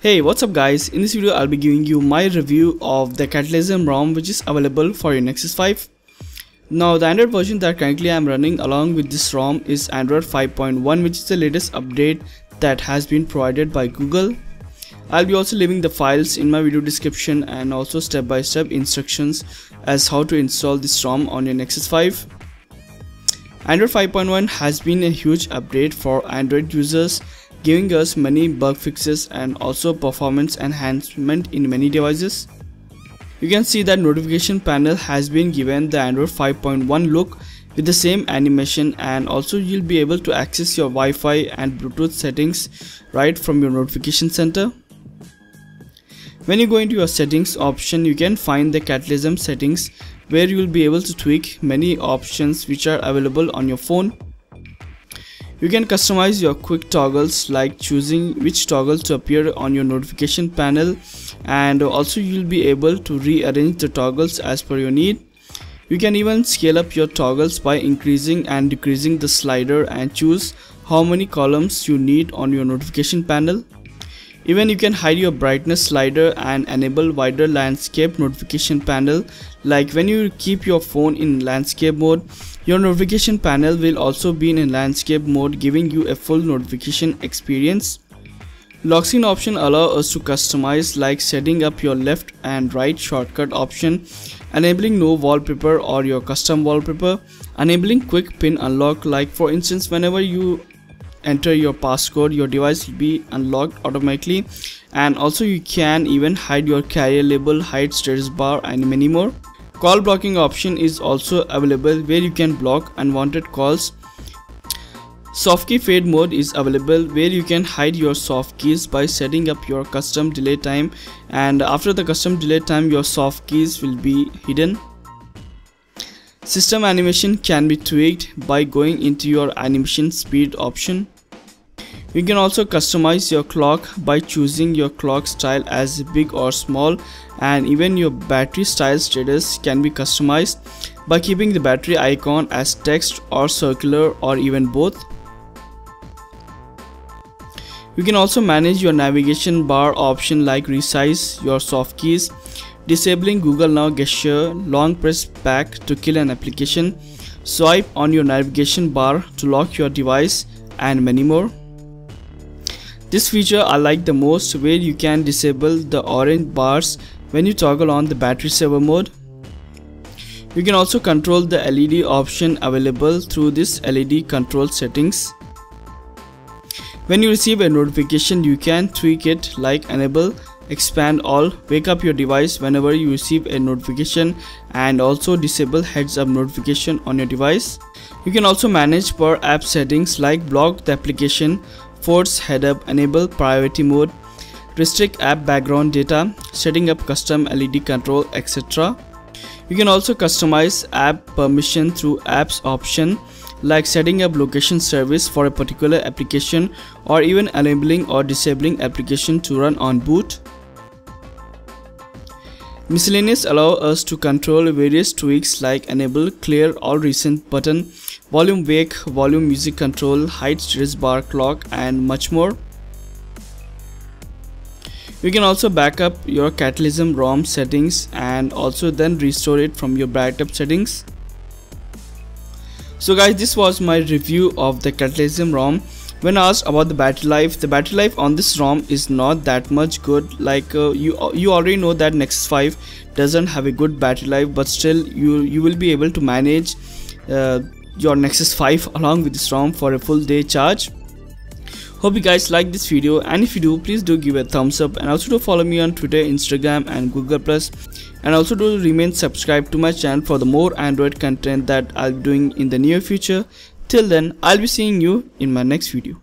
Hey, what's up guys? In this video I'll be giving you my review of the Catalysm ROM which is available for your Nexus 5. Now the Android version that currently I'm running along with this ROM is Android 5.1, which is the latest update that has been provided by Google. I'll be also leaving the files in my video description and also step-by-step instructions as how to install this ROM on your Nexus 5. Android 5.1 has been a huge update for Android users, giving us many bug fixes and also performance enhancement in many devices. You can see that notification panel has been given the Android 5.1 look with the same animation, and also you'll be able to access your Wi-Fi and Bluetooth settings right from your notification center. When you go into your settings option, you can find the Catalysm settings where you will be able to tweak many options which are available on your phone. You can customize your quick toggles, like choosing which toggle to appear on your notification panel, and also you'll be able to rearrange the toggles as per your need. You can even scale up your toggles by increasing and decreasing the slider and choose how many columns you need on your notification panel. Even you can hide your brightness slider and enable wider landscape notification panel, like when you keep your phone in landscape mode, your notification panel will also be in landscape mode, giving you a full notification experience. Lock screen option allow us to customize, like setting up your left and right shortcut option, enabling no wallpaper or your custom wallpaper, enabling quick pin unlock, like for instance whenever you enter your passcode your device will be unlocked automatically, and also you can even hide your carrier label, hide status bar and many more. Call blocking option is also available where you can block unwanted calls. Soft key fade mode is available where you can hide your soft keys by setting up your custom delay time, and after the custom delay time your soft keys will be hidden. System animation can be tweaked by going into your animation speed option. You can also customize your clock by choosing your clock style as big or small, and even your battery style status can be customized by keeping the battery icon as text or circular or even both. You can also manage your navigation bar option, like resize your soft keys, disabling Google Now gesture, long press back to kill an application, swipe on your navigation bar to lock your device and many more. This feature I like the most, where you can disable the orange bars when you toggle on the battery saver mode. You can also control the LED option available through this LED control settings. When you receive a notification you can tweak it, like enable expand all, wake up your device whenever you receive a notification, and also disable heads up notification on your device. You can also manage per app settings, like block the application, force head up, enable priority mode, restrict app background data, setting up custom LED control, etc. You can also customize app permission through apps option, like setting up location service for a particular application or even enabling or disabling application to run on boot. Miscellaneous allow us to control various tweaks, like enable clear all recent button, volume wake, volume music control, hide status bar, clock and much more. You can also back up your Catalysm ROM settings and also then restore it from your backup settings. So guys, this was my review of the Catalysm ROM. When asked about the battery life on this ROM is not that much good. Like you already know that Nexus 5 doesn't have a good battery life, but still you will be able to manage your Nexus 5 along with this ROM for a full day charge. Hope you guys like this video, and if you do, please do give a thumbs up, and also do follow me on Twitter, Instagram and Google+, and also do remain subscribed to my channel for the more Android content that I'll be doing in the near future. Till then, I'll be seeing you in my next video.